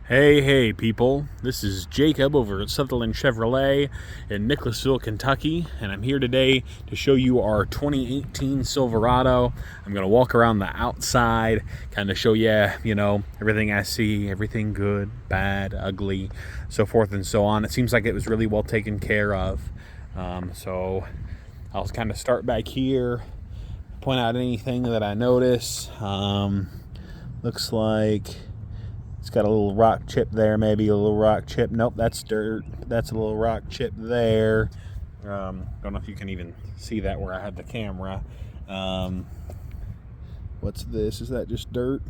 Hey people, this is Jacob over at Sutherland Chevrolet in Nicholasville, Kentucky, and I'm here today to show you our 2018 Silverado. I'm going to walk around the outside, kind of show you, everything I see, everything good, bad, ugly, so forth and so on. It seems like it was really well taken care of, so I'll kind of start back here, point out anything that I notice. Looks like it's got a little rock chip there, maybe a little rock chip. Nope, that's dirt. That's a little rock chip there. Don't know if you can even see that where I had the camera. What's this? Is that just dirt?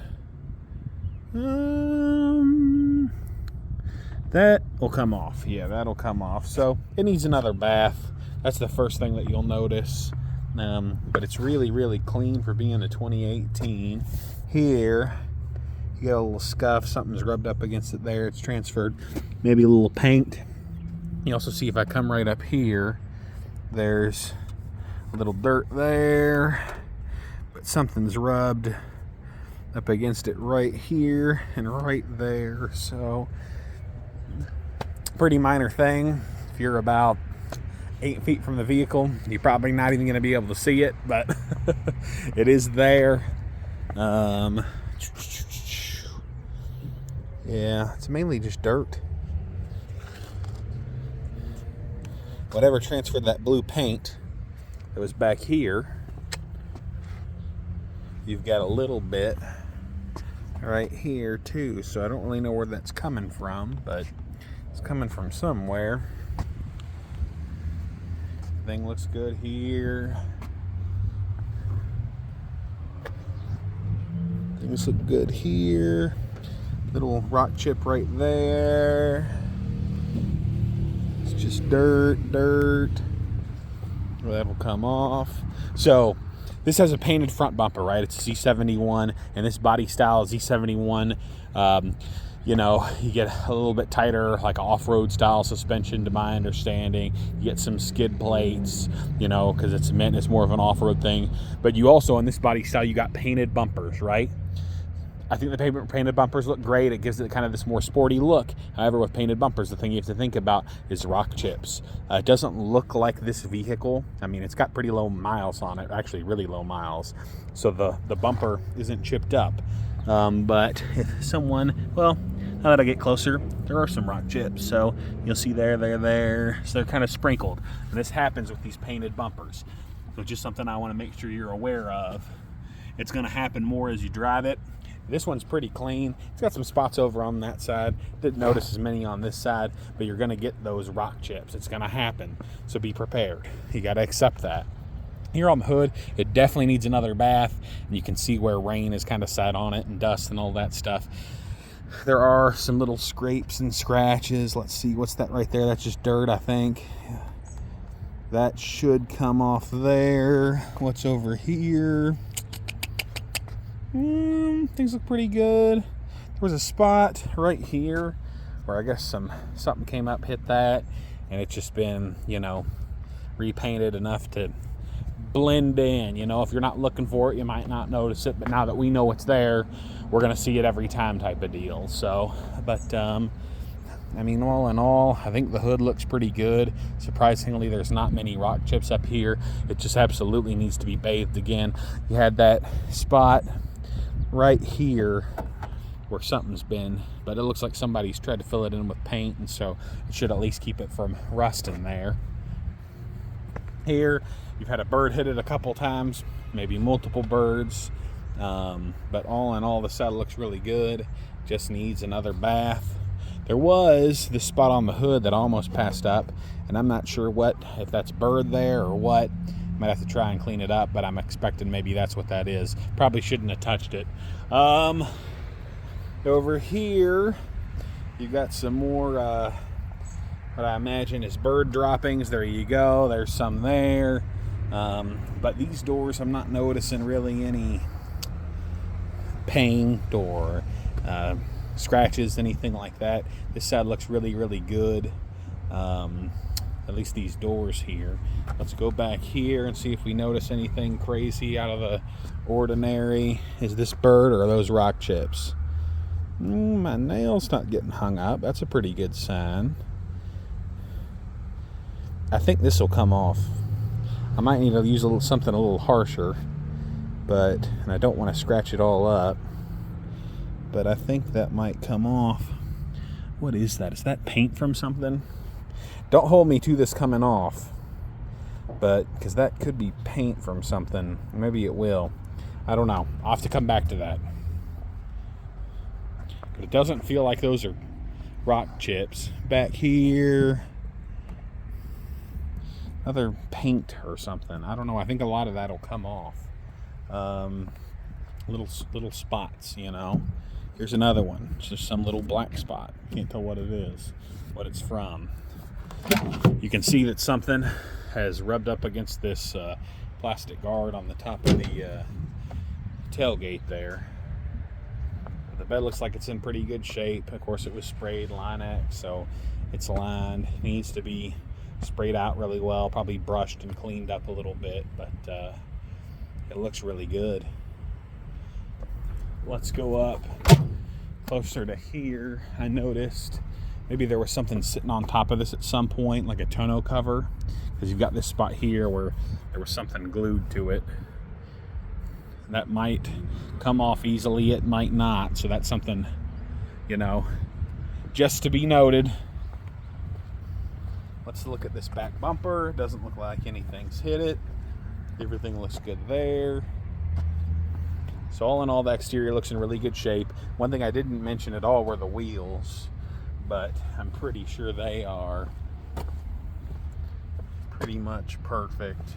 That will come off. Yeah, that'll come off. So it needs another bath. That's the first thing that you'll notice. But it's really, really clean for being a 2018. Here, you got a little scuff, something's rubbed up against it there, it's transferred, maybe a little paint. You also see if I come right up here, there's a little dirt there, but something's rubbed up against it right here and right there. So pretty minor thing. If you're about 8 feet from the vehicle, you're probably not even going to be able to see it, but it is there. Yeah, it's mainly just dirt. Whatever transferred that blue paint that was back here, you've got a little bit right here too. So I don't really know where that's coming from, but it's coming from somewhere. Everything looks good here. Things look good here. Little rock chip right there. It's just dirt. Well, that'll come off. So this has a painted front bumper, right? It's a Z71, and this body style is Z71. You get a little bit tighter, like off-road style suspension, to my understanding. You get some skid plates, because it's meant it's more of an off-road thing. But you also, in this body style, you got painted bumpers, right? I think the painted bumpers look great. It gives it kind of this more sporty look. However, with painted bumpers, the thing you have to think about is rock chips. It doesn't look like this vehicle. I mean, it's got pretty low miles on it, actually really low miles. So the bumper isn't chipped up. But if someone, well, now that I get closer, there are some rock chips. So you'll see there. So they're kind of sprinkled. And this happens with these painted bumpers. So just something I want to make sure you're aware of. It's going to happen more as you drive it. This one's pretty clean. It's got some spots over on that side. Didn't notice as many on this side, but you're gonna get those rock chips. It's gonna happen, so be prepared. You gotta accept that. Here on the hood, it definitely needs another bath, and you can see where rain has kind of sat on it and dust and all that stuff. There are some little scrapes and scratches. Let's see, what's that right there? That's just dirt, I think. That should come off there. What's over here? Things look pretty good. There was a spot right here where I guess something came up, hit that, and it's just been, repainted enough to blend in. If you're not looking for it, you might not notice it, but now that we know it's there, we're gonna see it every time type of deal. So, but all in all, I think the hood looks pretty good. Surprisingly, there's not many rock chips up here. It just absolutely needs to be bathed again. You had that spot right here where something's been, but it looks like somebody's tried to fill it in with paint, and so it should at least keep it from rusting there. Here, you've had a bird hit it a couple times, maybe multiple birds, but all in all, the saddle looks really good. Just needs another bath. There was this spot on the hood that I almost passed up, and I'm not sure if that's bird there or what. Might have to try and clean it up, but I'm expecting maybe that's what that is. Probably shouldn't have touched it. Over here, you've got some more, what I imagine is bird droppings. There you go. There's some there. But these doors, I'm not noticing really any paint or scratches, anything like that. This side looks really, really good. At least these doors here. Let's go back here and see if we notice anything crazy out of the ordinary. Is this bird or are those rock chips? my nail's not getting hung up. That's a pretty good sign. I think this will come off. I might need to use something a little harsher, and I don't want to scratch it all up, but I think that might come off. What is that? Is that paint from something? Don't hold me to this coming off, because that could be paint from something. Maybe it will. I don't know. I'll have to come back to that. But it doesn't feel like those are rock chips. Back here, another paint or something. I don't know. I think a lot of that will come off. Little spots, you know. Here's another one. It's just some little black spot. Can't tell what it is, what it's from. You can see that something has rubbed up against this plastic guard on the top of the tailgate there. The bed looks like it's in pretty good shape. Of course, it was sprayed Line-X, so it's lined. It needs to be sprayed out really well, probably brushed and cleaned up a little bit, but it looks really good. Let's go up closer to here. I noticed maybe there was something sitting on top of this at some point, like a tonneau cover, because you've got this spot here where there was something glued to it. That might come off easily, it might not, so that's something, you know, just to be noted. Let's look at this back bumper. Doesn't look like anything's hit it. Everything looks good there. So all in all, the exterior looks in really good shape. One thing I didn't mention at all were the wheels, but I'm pretty sure they are pretty much perfect.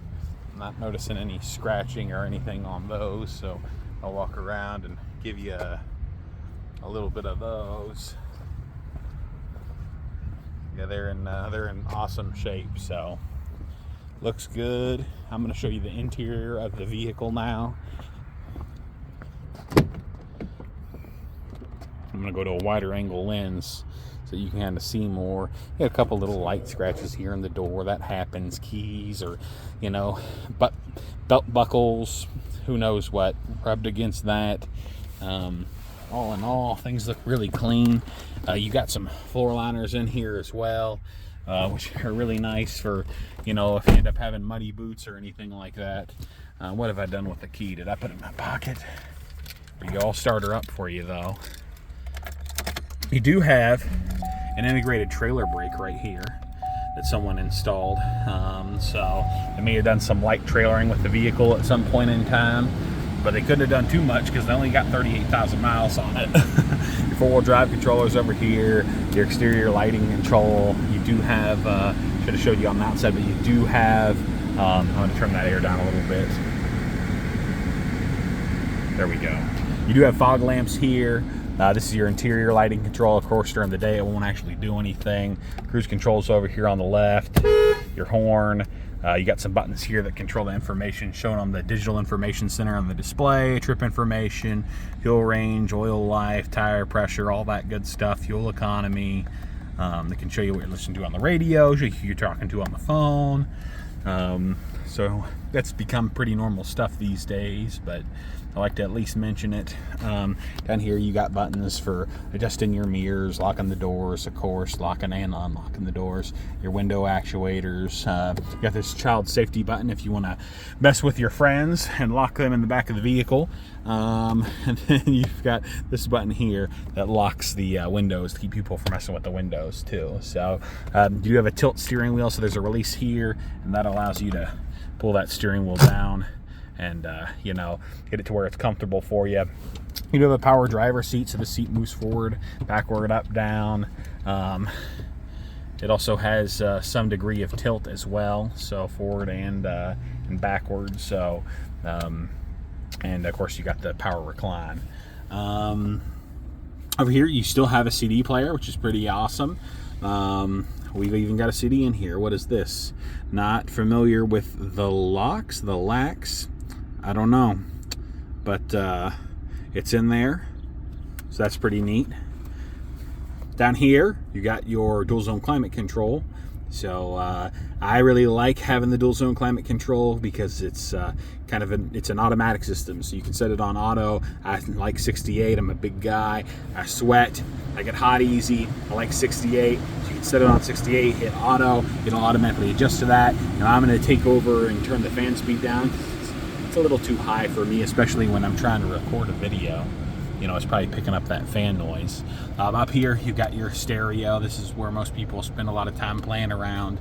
I'm not noticing any scratching or anything on those, so I'll walk around and give you a little bit of those. Yeah, they're in awesome shape, so looks good. I'm going to show you the interior of the vehicle now. I'm going to go to a wider angle lens so you can kind of see more. You got a couple little light scratches here in the door. That happens. Keys or, you know, belt buckles, who knows what, rubbed against that. All in all, things look really clean. You got some floor liners in here as well, which are really nice for, you know, if you end up having muddy boots or anything like that. What have I done with the key? Did I put it in my pocket? There you go. I'll start her up for you, though. You do have an integrated trailer brake right here that someone installed. So they may have done some light trailering with the vehicle at some point in time, but they couldn't have done too much because they only got 38,000 miles on it. Your four-wheel drive controllers over here, your exterior lighting control. You do have, should have showed you on the outside, but you do have, I'm going to turn that air down a little bit. There we go. You do have fog lamps here. This is your interior lighting control. Of course, during the day it won't actually do anything. Cruise controls over here on the left. Your horn. You got some buttons here that control the information shown on the digital information center on the display. Trip information, fuel range, oil life, tire pressure, all that good stuff. Fuel economy. They can show you what you're listening to on the radio, show you who you're talking to on the phone. So that's become pretty normal stuff these days, but I like to at least mention it. Down here you got buttons for adjusting your mirrors, locking the doors, of course, locking and unlocking the doors, your window actuators. You got this child safety button if you want to mess with your friends and lock them in the back of the vehicle. And then you've got this button here that locks the windows to keep people from messing with the windows too. So you do have a tilt steering wheel, so there's a release here, and that allows you to pull that steering wheel down and you know, get it to where it's comfortable for you. You do have a power driver seat, so the seat moves forward, backward, up, down. It also has some degree of tilt as well, so forward and backwards. So and of course you got the power recline. Over here you still have a CD player, which is pretty awesome. We've even got a CD in here. What is this? Not familiar with the LAX. I don't know, but it's in there, so that's pretty neat. Down here you got your dual zone climate control, So I really like having the dual zone climate control because it's it's an automatic system. So you can set it on auto. I like 68. I'm a big guy. I sweat. I get hot easy. I like 68. So you can set it on 68, hit auto. It'll automatically adjust to that. And I'm going to take over and turn the fan speed down. It's a little too high for me, especially when I'm trying to record a video. You know, it's probably picking up that fan noise. Up here, you've got your stereo. This is where most people spend a lot of time playing around.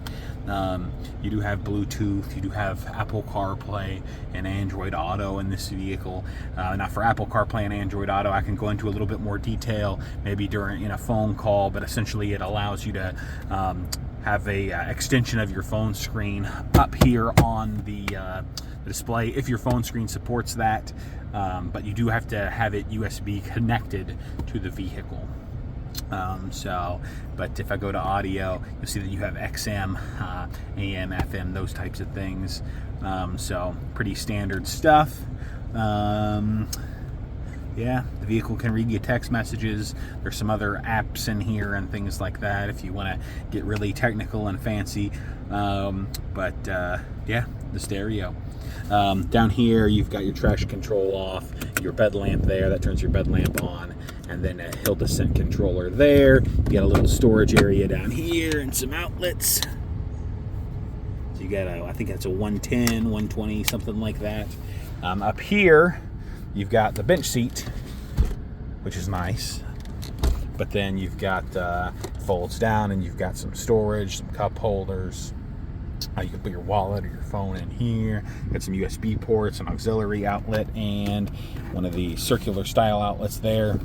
You do have Bluetooth, you do have Apple CarPlay and Android Auto in this vehicle. Now for Apple CarPlay and Android Auto, I can go into a little bit more detail, maybe during a phone call, but essentially it allows you to have a extension of your phone screen up here on the display if your phone screen supports that. But you do have to have it USB connected to the vehicle. But if I go to audio, you'll see that you have XM, AM, FM, those types of things. So pretty standard stuff. Yeah, the vehicle can read you text messages. There's some other apps in here and things like that if you want to get really technical and fancy. Yeah, the stereo. Down here, you've got your traction control off, your bed lamp there, that turns your bed lamp on, and then a hill descent controller there. You got a little storage area down here and some outlets. So you got I think that's a 110, 120, something like that. Up here, you've got the bench seat, which is nice. But then you've got folds down, and you've got some storage, some cup holders. You can put your wallet or your phone in here. Got some USB ports, an auxiliary outlet, and one of the circular style outlets there.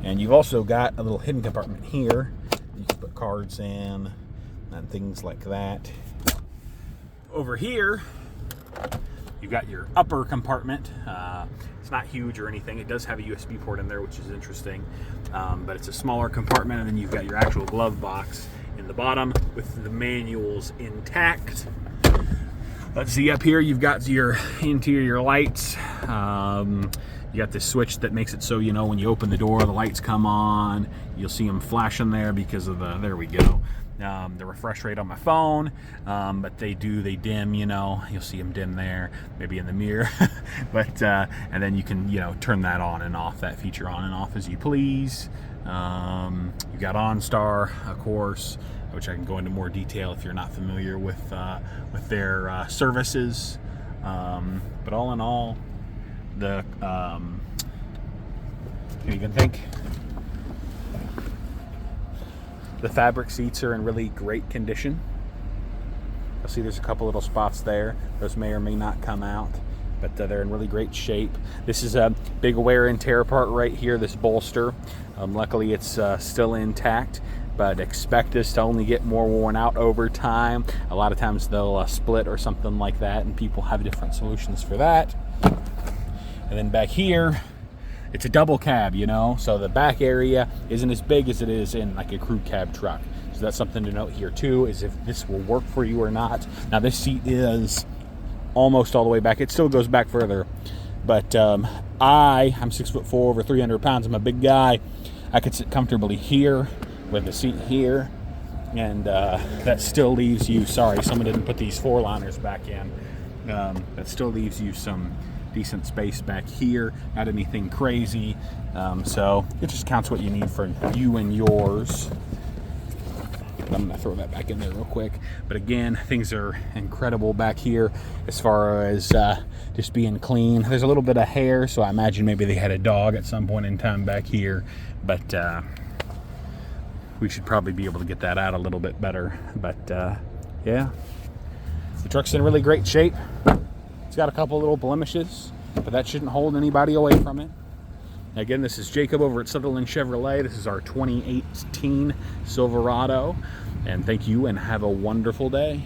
And you've also got a little hidden compartment here. You can put cards in and things like that. Over here, you've got your upper compartment. It's not huge or anything. It does have a USB port in there, which is interesting. But it's a smaller compartment, and then you've got your actual glove box in the bottom with the manuals intact. Let's see, up here you've got your interior lights. You got this switch that makes it so when you open the door, the lights come on. You'll see them flashing there because of there we go. The refresh rate on my phone, but they dim, you'll see them dim there, maybe in the mirror. But and then you can turn that on and off, that feature on and off as you please. You've got OnStar, of course, which I can go into more detail if you're not familiar with their services. But all in all, the you even think the fabric seats are in really great condition. You'll see there's a couple little spots there. Those may or may not come out, but they're in really great shape. This is a big wear and tear part right here, this bolster. Luckily it's still intact, but expect this to only get more worn out over time. A lot of times they'll split or something like that, and people have different solutions for that. And then back here, it's a double cab, so the back area isn't as big as it is in like a crew cab truck. So that's something to note here too, is if this will work for you or not. Now this seat is almost all the way back. It still goes back further, but I'm 6'4", over 300 pounds. I'm a big guy. I could sit comfortably here with the seat here, and that still leaves you, sorry, someone didn't put these 4-liners back in. That still leaves you some decent space back here, not anything crazy. So it just counts what you need for you and yours. I'm gonna throw that back in there real quick. But again, things are incredible back here as far as just being clean. There's a little bit of hair, so I imagine maybe they had a dog at some point in time back here, but we should probably be able to get that out a little bit better. But yeah, the truck's in really great shape. It's got a couple little blemishes, but that shouldn't hold anybody away from it. Again, this is Jacob over at Sutherland Chevrolet. This is our 2018 Silverado. And thank you, and have a wonderful day.